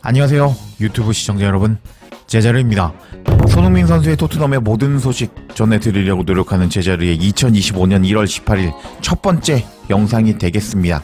안녕하세요 유튜브 시청자 여러분, 제자르입니다. 손흥민 선수의 토트넘의 모든 소식 전해드리려고 노력하는 제자르의 2025년 1월 18일 첫 번째 영상이 되겠습니다.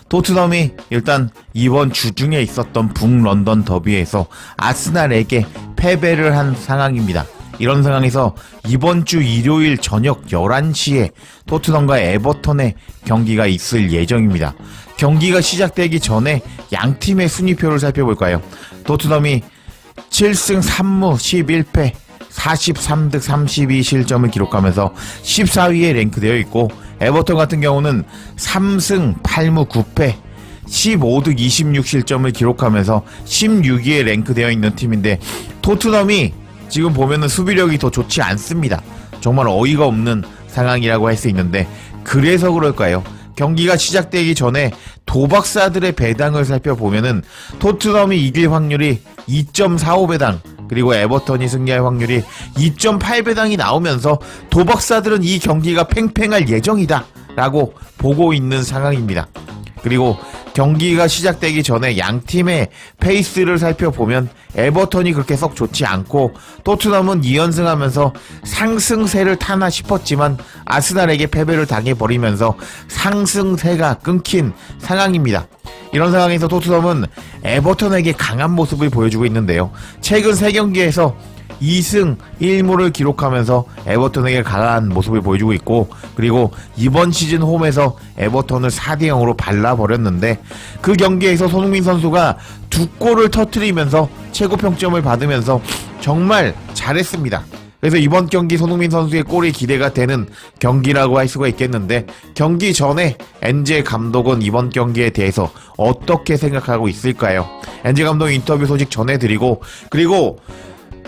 토트넘이 일단 이번 주중에 있었던 북런던 더비에서 아스날에게 패배를 한 상황입니다. 이런 상황에서 이번 주 일요일 저녁 11시에 토트넘과 에버턴의 경기가 있을 예정입니다. 경기가 시작되기 전에 양팀의 순위표를 살펴볼까요? 토트넘이 7승 3무 11패 43득 32실점을 기록하면서 14위에 랭크되어 있고, 에버턴 같은 경우는 3승 8무 9패 15득 26실점을 기록하면서 16위에 랭크되어 있는 팀인데, 토트넘이 지금 보면은 수비력이 더 좋지 않습니다. 정말 어이가 없는 상황이라고 할 수 있는데, 그래서 그럴까요? 경기가 시작되기 전에 도박사들의 배당을 살펴보면은 토트넘이 이길 확률이 2.45배당, 그리고 에버턴이 승리할 확률이 2.8배당이 나오면서 도박사들은 이 경기가 팽팽할 예정이다 라고 보고 있는 상황입니다. 그리고 경기가 시작되기 전에 양팀의 페이스를 살펴보면 에버턴이 그렇게 썩 좋지 않고, 토트넘은 2연승하면서 상승세를 타나 싶었지만 아스날에게 패배를 당해버리면서 상승세가 끊긴 상황입니다. 이런 상황에서 토트넘은 에버턴에게 강한 모습을 보여주고 있는데요. 최근 3경기에서 2승 1무를 기록하면서 에버턴에게 강한 모습을 보여주고 있고, 그리고 이번 시즌 홈에서 에버턴을 4대0으로 발라버렸는데, 그 경기에서 손흥민 선수가 2골을 터뜨리면서 최고 평점을 받으면서 정말 잘했습니다. 그래서 이번 경기 손흥민 선수의 골이 기대가 되는 경기라고 할 수가 있겠는데, 경기 전에 엔제 감독은 이번 경기에 대해서 어떻게 생각하고 있을까요? 엔제 감독 인터뷰 소식 전해드리고, 그리고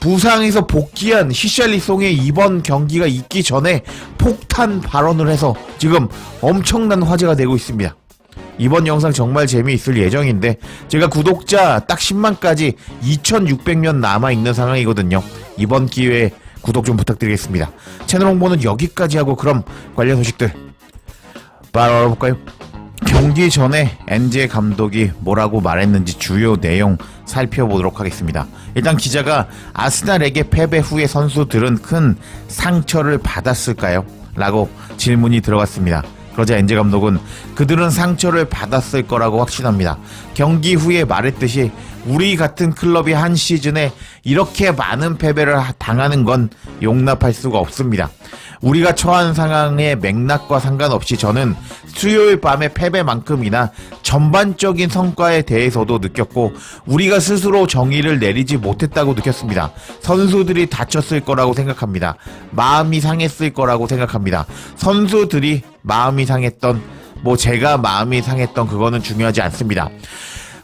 부상에서 복귀한 히샬리송의 이번 경기가 있기 전에 폭탄 발언을 해서 지금 엄청난 화제가 되고 있습니다. 이번 영상 정말 재미있을 예정인데, 제가 구독자 딱 10만까지 2600명 남아있는 상황이거든요. 이번 기회에 구독 좀 부탁드리겠습니다. 채널 홍보는 여기까지 하고, 그럼 관련 소식들 바로 알아볼까요? 경기 전에 엔제 감독이 뭐라고 말했는지 주요 내용 살펴보도록 하겠습니다. 일단 기자가 아스날에게 패배 후에 선수들은 큰 상처를 받았을까요? 라고 질문이 들어갔습니다. 그러자 엔제 감독은 그들은 상처를 받았을 거라고 확신합니다. 경기 후에 말했듯이 우리 같은 클럽이 한 시즌에 이렇게 많은 패배를 당하는 건 용납할 수가 없습니다. 우리가 처한 상황의 맥락과 상관없이 저는 수요일 밤의 패배만큼이나 전반적인 성과에 대해서도 느꼈고, 우리가 스스로 정의를 내리지 못했다고 느꼈습니다. 선수들이 다쳤을 거라고 생각합니다. 마음이 상했을 거라고 생각합니다. 선수들이 마음이 상했던, 제가 마음이 상했던, 그거는 중요하지 않습니다.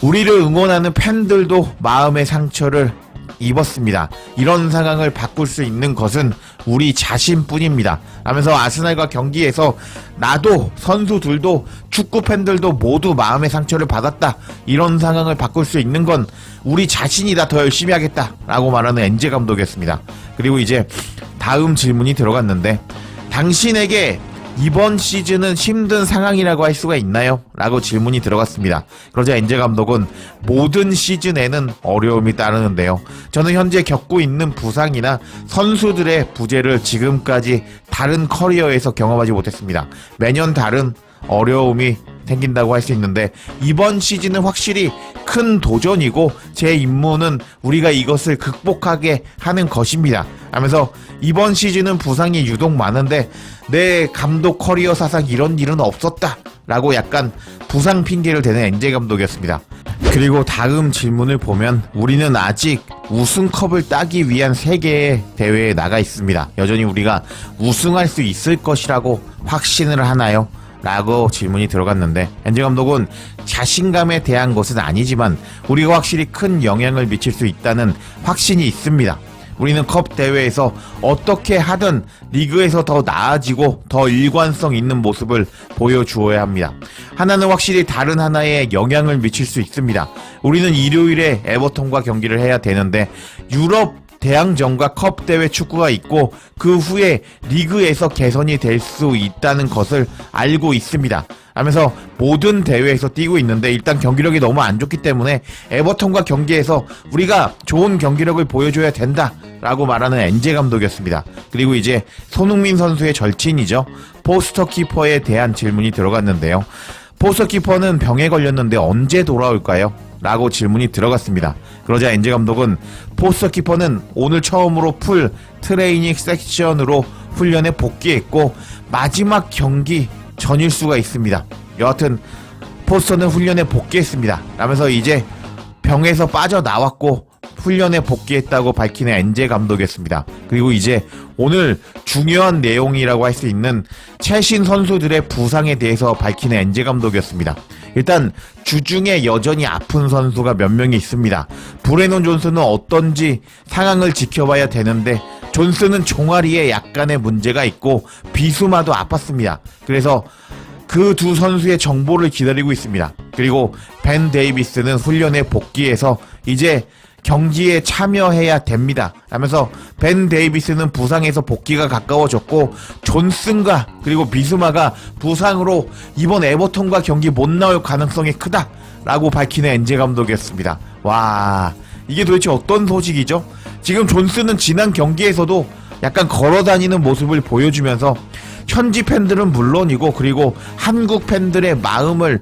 우리를 응원하는 팬들도 마음의 상처를 입었습니다. 이런 상황을 바꿀 수 있는 것은 우리 자신뿐입니다. 하면서 아스날과 경기에서 나도, 선수들도, 축구 팬들도 모두 마음의 상처를 받았다. 이런 상황을 바꿀 수 있는 건 우리 자신이다. 더 열심히 하겠다. 라고 말하는 엔제 감독이었습니다. 그리고 이제 다음 질문이 들어갔는데, 당신에게 이번 시즌은 힘든 상황이라고 할 수가 있나요? 라고 질문이 들어갔습니다. 그러자 엔제 감독은 모든 시즌에는 어려움이 따르는데요. 저는 현재 겪고 있는 부상이나 선수들의 부재를 지금까지 다른 커리어에서 경험하지 못했습니다. 매년 다른 어려움이 생긴다고 할 수 있는데, 이번 시즌은 확실히 큰 도전이고 제 임무는 우리가 이것을 극복하게 하는 것입니다. 하면서 이번 시즌은 부상이 유독 많은데 내 감독 커리어 사상 이런 일은 없었다 라고 약간 부상 핑계를 대는 엔제 감독이었습니다. 그리고 다음 질문을 보면 우리는 아직 우승컵을 따기 위한 세계의 대회에 나가 있습니다. 여전히 우리가 우승할 수 있을 것이라고 확신을 하나요? 라고 질문이 들어갔는데, 엔제 감독은 자신감에 대한 것은 아니지만 우리가 확실히 큰 영향을 미칠 수 있다는 확신이 있습니다. 우리는 컵 대회에서 어떻게 하든 리그에서 더 나아지고 더 일관성 있는 모습을 보여주어야 합니다. 하나는 확실히 다른 하나에 영향을 미칠 수 있습니다. 우리는 일요일에 에버턴과 경기를 해야 되는데, 유럽 대항전과 컵 대회 축구가 있고 그 후에 리그에서 개선이 될 수 있다는 것을 알고 있습니다. 하면서 모든 대회에서 뛰고 있는데 일단 경기력이 너무 안 좋기 때문에 에버턴과 경기에서 우리가 좋은 경기력을 보여줘야 된다 라고 말하는 엔제 감독이었습니다. 그리고 이제 손흥민 선수의 절친이죠. 포스터 키퍼에 대한 질문이 들어갔는데요. 포스터 키퍼는 병에 걸렸는데 언제 돌아올까요? 라고 질문이 들어갔습니다. 그러자 엔제 감독은 포스터 키퍼는 오늘 처음으로 풀 트레이닝 섹션으로 훈련에 복귀했고 마지막 경기 전일 수가 있습니다. 여하튼 포스터는 훈련에 복귀했습니다. 라면서 이제 병에서 빠져나왔고 훈련에 복귀했다고 밝히는 엔제 감독이었습니다. 그리고 이제 오늘 중요한 내용이라고 할 수 있는 최신 선수들의 부상에 대해서 밝히는 엔제 감독이었습니다. 일단 주중에 여전히 아픈 선수가 몇 명이 있습니다. 브레논 존슨은 어떤지 상황을 지켜봐야 되는데 존슨은 종아리에 약간의 문제가 있고 비수마도 아팠습니다. 그래서 그 두 선수의 정보를 기다리고 있습니다. 그리고 벤 데이비스는 훈련에 복귀해서 이제 경기에 참여해야 됩니다. 하면서 벤 데이비스는 부상에서 복귀가 가까워졌고 존슨과 그리고 비수마가 부상으로 이번 에버턴과 경기 못 나올 가능성이 크다라고 밝히는 엔제 감독이었습니다. 와, 이게 도대체 어떤 소식이죠? 지금 존슨은 지난 경기에서도 약간 걸어다니는 모습을 보여주면서 현지 팬들은 물론이고 그리고 한국 팬들의 마음을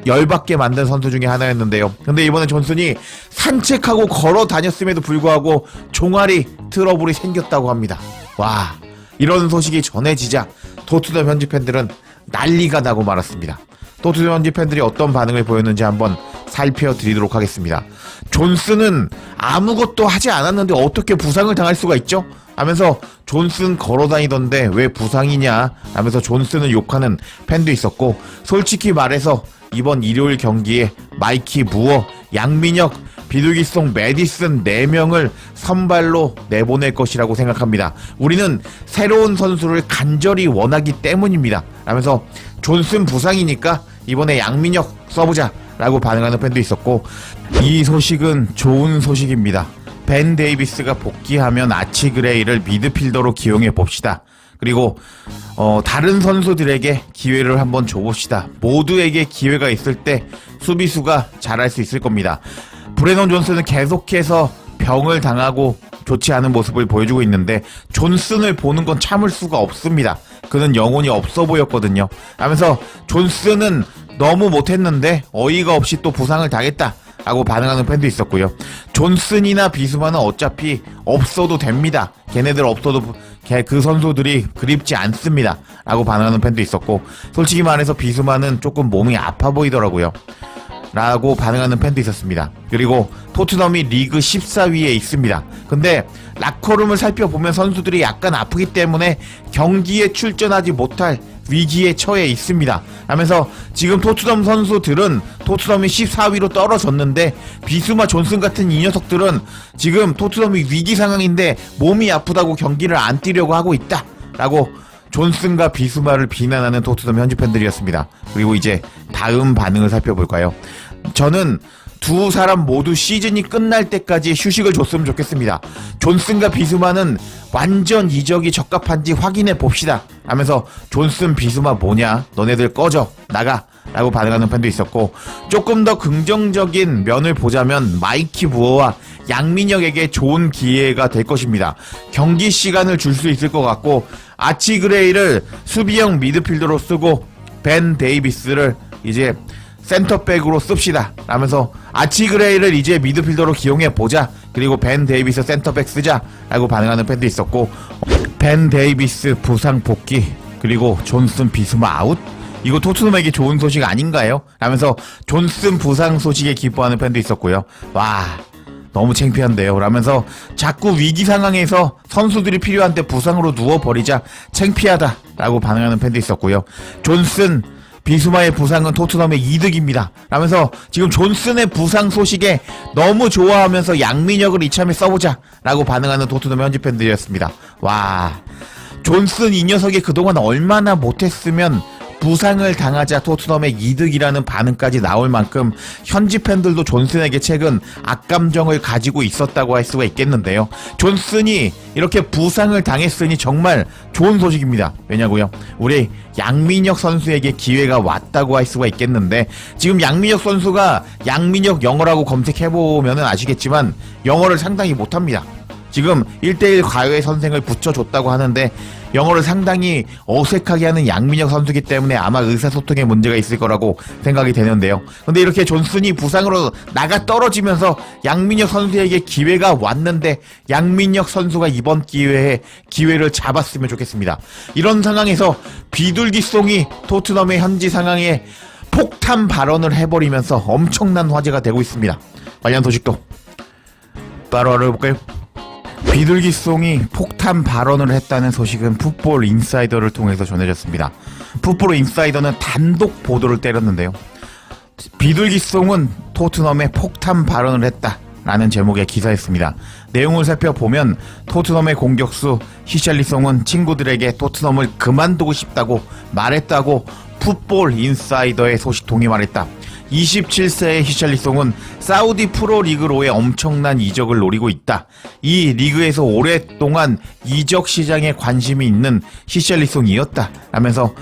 열받게 만든 선수 중에 하나였는데요. 근데 이번에 존슨이 산책하고 걸어 다녔음에도 불구하고 종아리 트러블이 생겼다고 합니다. 와, 이런 소식이 전해지자 토트넘 현지 팬들은 난리가 나고 말았습니다. 토트넘 현지 팬들이 어떤 반응을 보였는지 한번 살펴드리도록 하겠습니다. 존슨은 아무것도 하지 않았는데 어떻게 부상을 당할 수가 있죠? 하면서 존슨 걸어다니던데 왜 부상이냐 하면서 존슨을 욕하는 팬도 있었고, 솔직히 말해서 이번 일요일 경기에 마이키 무어, 양민혁, 비둘기송 메디슨 4명을 선발로 내보낼 것이라고 생각합니다. 우리는 새로운 선수를 간절히 원하기 때문입니다. 라면서 존슨 부상이니까 이번에 양민혁 써보자 라고 반응하는 팬도 있었고, 이 소식은 좋은 소식입니다. 벤 데이비스가 복귀하면 아치 그레이를 미드필더로 기용해 봅시다. 그리고 다른 선수들에게 기회를 한번 줘봅시다. 모두에게 기회가 있을 때 수비수가 잘할 수 있을 겁니다. 브레논 존슨은 계속해서 병을 당하고 좋지 않은 모습을 보여주고 있는데 존슨을 보는 건 참을 수가 없습니다. 그는 영혼이 없어 보였거든요. 하면서 존슨은 너무 못했는데 어이가 없이 또 부상을 당했다 라고 반응하는 팬도 있었고요. 존슨이나 비수마는 어차피 없어도 됩니다. 걔네들 없어도 그 선수들이 그립지 않습니다 라고 반응하는 팬도 있었고, 솔직히 말해서 비수마는 조금 몸이 아파 보이더라고요 라고 반응하는 팬도 있었습니다. 그리고 토트넘이 리그 14위에 있습니다. 근데 라커룸을 살펴보면 선수들이 약간 아프기 때문에 경기에 출전하지 못할 위기에 처해 있습니다. 하면서 지금 토트넘 선수들은 토트넘이 14위로 떨어졌는데 비수마 존슨 같은 이 녀석들은 지금 토트넘이 위기 상황인데 몸이 아프다고 경기를 안 뛰려고 하고 있다 라고 존슨과 비수마를 비난하는 토트넘 현지 팬들이었습니다. 그리고 이제 다음 반응을 살펴볼까요? 저는 두 사람 모두 시즌이 끝날 때까지 휴식을 줬으면 좋겠습니다. 존슨과 비수마는 완전 이적이 적합한지 확인해 봅시다 하면서 존슨 비수마 뭐냐, 너네들 꺼져 나가 라고 반응하는 팬도 있었고, 조금 더 긍정적인 면을 보자면 마이키 부어와 양민혁에게 좋은 기회가 될 것입니다. 경기 시간을 줄 수 있을 것 같고, 아치 그레이를 수비형 미드필더로 쓰고 벤 데이비스를 이제 센터백으로 씁시다 라면서 아치 그레이를 이제 미드필더로 기용해보자, 그리고 벤 데이비스 센터백 쓰자 라고 반응하는 팬도 있었고, 벤 데이비스 부상 복귀 그리고 존슨 비수마 아웃? 이거 토트넘에게 좋은 소식 아닌가요? 라면서 존슨 부상 소식에 기뻐하는 팬도 있었고요. 와, 너무 창피한데요 라면서 자꾸 위기 상황에서 선수들이 필요한데 부상으로 누워버리자 창피하다 라고 반응하는 팬도 있었고요. 존슨 비수마의 부상은 토트넘의 이득입니다 라면서 지금 존슨의 부상 소식에 너무 좋아하면서 양민혁을 이참에 써보자 라고 반응하는 토트넘 현지 팬들이었습니다. 와, 존슨 이 녀석이 그동안 얼마나 못했으면 부상을 당하자 토트넘의 이득이라는 반응까지 나올 만큼 현지 팬들도 존슨에게 최근 악감정을 가지고 있었다고 할 수가 있겠는데요. 존슨이 이렇게 부상을 당했으니 정말 좋은 소식입니다. 왜냐고요? 우리 양민혁 선수에게 기회가 왔다고 할 수가 있겠는데, 지금 양민혁 선수가 양민혁 영어라고 검색해보면 아시겠지만 영어를 상당히 못합니다. 지금 1대1 과외 선생을 붙여줬다고 하는데 영어를 상당히 어색하게 하는 양민혁 선수이기 때문에 아마 의사소통에 문제가 있을 거라고 생각이 되는데요. 근데 이렇게 존슨이 부상으로 나가 떨어지면서 양민혁 선수에게 기회가 왔는데 양민혁 선수가 이번 기회에 기회를 잡았으면 좋겠습니다. 이런 상황에서 비둘기송이 토트넘의 현지 상황에 폭탄 발언을 해버리면서 엄청난 화제가 되고 있습니다. 관련 소식도 바로 알아볼까요? 비둘기송이 폭탄 발언을 했다는 소식은 풋볼 인사이더를 통해서 전해졌습니다. 풋볼 인사이더는 단독 보도를 때렸는데요. 비둘기송은 토트넘에 폭탄 발언을 했다라는 제목의 기사였습니다. 내용을 살펴보면 토트넘의 공격수 히샬리송은 친구들에게 토트넘을 그만두고 싶다고 말했다고 풋볼 인사이더의 소식통이 말했다. 27세의 히샬리송은 사우디 프로리그로의 엄청난 이적을 노리고 있다. 이 리그에서 오랫동안 이적 시장에 관심이 있는 히샬리송이었다 라면서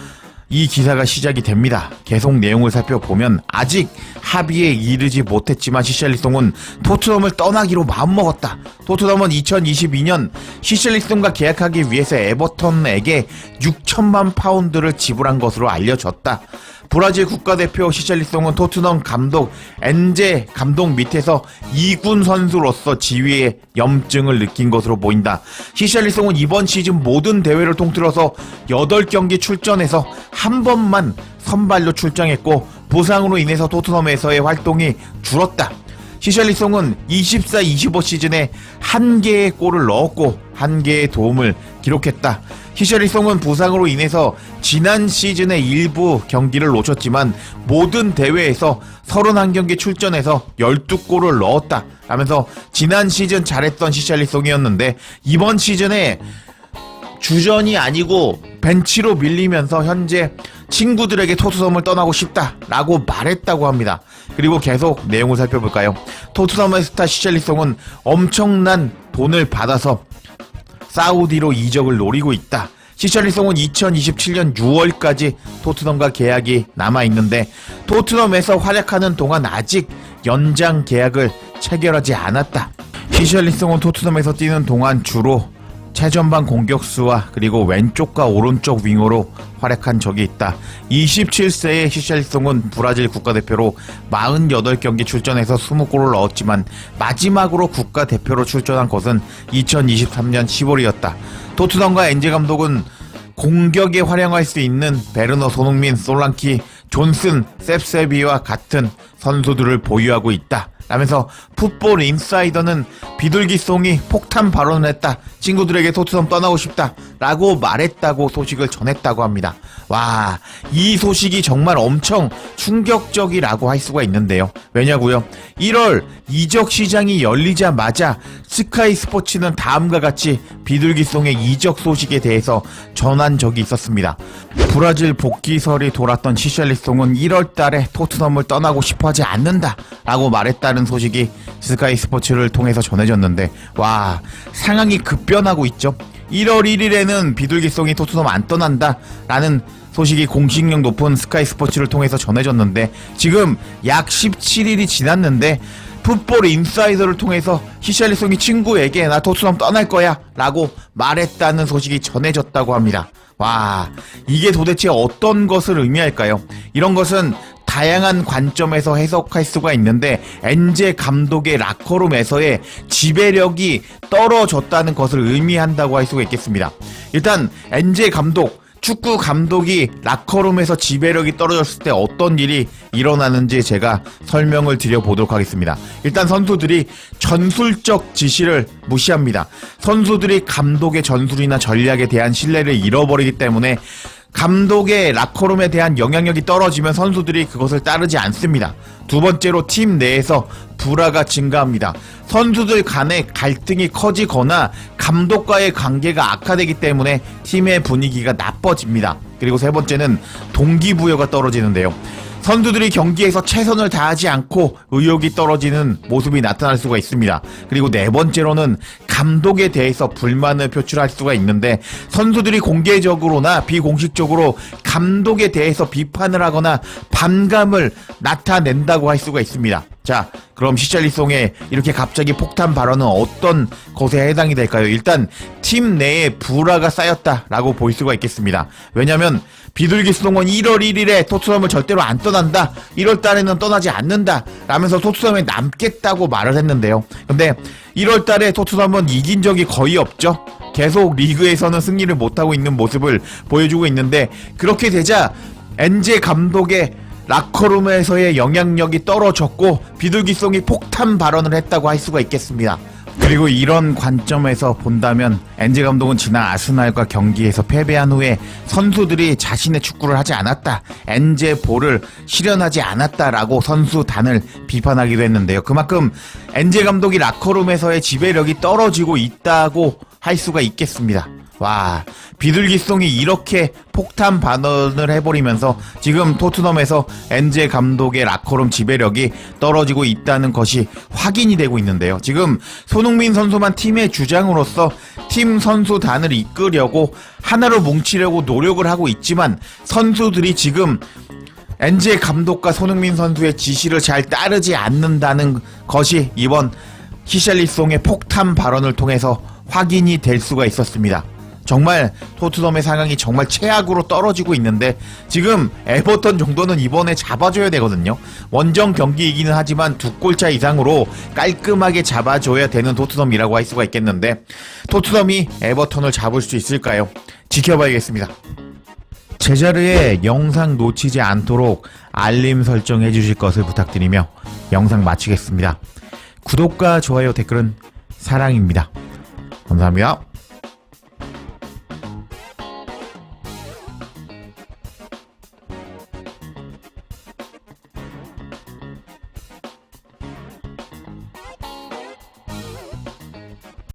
이 기사가 시작이 됩니다. 계속 내용을 살펴보면 아직 합의에 이르지 못했지만 히샬리송은 토트넘을 떠나기로 마음먹었다. 토트넘은 2022년 히샬리송과 계약하기 위해서 에버턴에게 6천만 파운드를 지불한 것으로 알려졌다. 브라질 국가대표 히샬리송은 토트넘 감독 엔제 감독 밑에서 2군 선수로서 지위에 염증을 느낀 것으로 보인다. 히샬리송은 이번 시즌 모든 대회를 통틀어서 8경기 출전해서 한 번만 선발로 출장했고 부상으로 인해서 토트넘에서의 활동이 줄었다. 히샬리송은 24-25 시즌에 1개의 골을 넣었고 1개의 도움을 기록했다. 히샬리송은 부상으로 인해서 지난 시즌의 일부 경기를 놓쳤지만 모든 대회에서 31경기 출전해서 12골을 넣었다 하면서 지난 시즌 잘했던 히샬리송이었는데 이번 시즌에 주전이 아니고 벤치로 밀리면서 현재 친구들에게 토트넘을 떠나고 싶다라고 말했다고 합니다. 그리고 계속 내용을 살펴볼까요? 토트넘의 스타 히샬리송은 엄청난 돈을 받아서 사우디로 이적을 노리고 있다. 히샬리송은 2027년 6월까지 토트넘과 계약이 남아있는데 토트넘에서 활약하는 동안 아직 연장 계약을 체결하지 않았다. 히샬리송은 토트넘에서 뛰는 동안 주로 최전방 공격수와 그리고 왼쪽과 오른쪽 윙어로 활약한 적이 있다. 27세의 히샬리송은 브라질 국가대표로 48경기 출전해서 20골을 넣었지만 마지막으로 국가대표로 출전한 것은 2023년 10월이었다. 토트넘과 엔제 감독은 공격에 활용할 수 있는 베르너, 손흥민, 솔랑키, 존슨, 셉세비와 같은 선수들을 보유하고 있다 라면서 풋볼 인사이더는 비둘기송이 폭탄 발언을 했다. 친구들에게 토트넘 떠나고 싶다 라고 말했다고 소식을 전했다고 합니다. 와, 이 소식이 정말 엄청 충격적이라고 할 수가 있는데요. 왜냐고요? 1월 이적 시장이 열리자마자 스카이 스포츠는 다음과 같이 비둘기송의 이적 소식에 대해서 전한 적이 있었습니다. 브라질 복귀설이 돌았던 히샬리송은 1월 달에 토트넘을 떠나고 싶어 하지 않는다 라고 말했다는 소식이 스카이 스포츠를 통해서 전해졌는데 와, 상황이 급변하고 있죠. 1월 1일에는 비둘기송이 토트넘 안 떠난다 라는 소식이 공식력 높은 스카이 스포츠를 통해서 전해졌는데 지금 약 17일이 지났는데 풋볼 인사이더를 통해서 히샬리송이 친구에게 나 토트넘 떠날 거야 라고 말했다는 소식이 전해졌다고 합니다. 와, 이게 도대체 어떤 것을 의미할까요? 이런 것은 다양한 관점에서 해석할 수가 있는데 엔제 감독의 라커룸에서의 지배력이 떨어졌다는 것을 의미한다고 할 수가 있겠습니다. 일단 엔제 감독, 축구 감독이 라커룸에서 지배력이 떨어졌을 때 어떤 일이 일어나는지 제가 설명을 드려보도록 하겠습니다. 일단 선수들이 전술적 지시를 무시합니다. 선수들이 감독의 전술이나 전략에 대한 신뢰를 잃어버리기 때문에 감독의 라커룸에 대한 영향력이 떨어지면 선수들이 그것을 따르지 않습니다. 두 번째로 팀 내에서 불화가 증가합니다. 선수들 간의 갈등이 커지거나 감독과의 관계가 악화되기 때문에 팀의 분위기가 나빠집니다. 그리고 세 번째는 동기부여가 떨어지는데요. 선수들이 경기에서 최선을 다하지 않고 의욕이 떨어지는 모습이 나타날 수가 있습니다. 그리고 네 번째로는 감독에 대해서 불만을 표출할 수가 있는데 선수들이 공개적으로나 비공식적으로 감독에 대해서 비판을 하거나 반감을 나타낸다고 할 수가 있습니다. 자, 그럼 히샬리송의 이렇게 갑자기 폭탄 발언은 어떤 것에 해당이 될까요? 일단 팀 내에 불화가 쌓였다라고 볼 수가 있겠습니다. 왜냐면 비둘기송은 1월 1일에 토트넘을 절대로 안 떠난다, 1월 달에는 떠나지 않는다 라면서 토트넘에 남겠다고 말을 했는데요. 근데 1월 달에 토트넘은 이긴 적이 거의 없죠. 계속 리그에서는 승리를 못하고 있는 모습을 보여주고 있는데, 그렇게 되자 엔제 감독의 라커룸에서의 영향력이 떨어졌고 비둘기송이 폭탄 발언을 했다고 할 수가 있겠습니다. 그리고 이런 관점에서 본다면 엔제 감독은 지난 아스날과 경기에서 패배한 후에 선수들이 자신의 축구를 하지 않았다, 엔제 볼을 실현하지 않았다라고 선수단을 비판하기도 했는데요. 그만큼 엔제 감독이 라커룸에서의 지배력이 떨어지고 있다고 할 수가 있겠습니다. 와, 비둘기송이 이렇게 폭탄 발언을 해버리면서 지금 토트넘에서 엔제 감독의 라커룸 지배력이 떨어지고 있다는 것이 확인이 되고 있는데요. 지금 손흥민 선수만 팀의 주장으로서 팀 선수단을 이끌려고 하나로 뭉치려고 노력을 하고 있지만 선수들이 지금 엔제 감독과 손흥민 선수의 지시를 잘 따르지 않는다는 것이 이번 히샬리송의 폭탄 발언을 통해서 확인이 될 수가 있었습니다. 정말 토트넘의 상황이 정말 최악으로 떨어지고 있는데 지금 에버턴 정도는 이번에 잡아줘야 되거든요. 원정 경기이기는 하지만 2골차 이상으로 깔끔하게 잡아줘야 되는 토트넘이라고 할 수가 있겠는데 토트넘이 에버턴을 잡을 수 있을까요? 지켜봐야겠습니다. 제자르의 영상 놓치지 않도록 알림 설정해 주실 것을 부탁드리며 영상 마치겠습니다. 구독과 좋아요, 댓글은 사랑입니다. 감사합니다.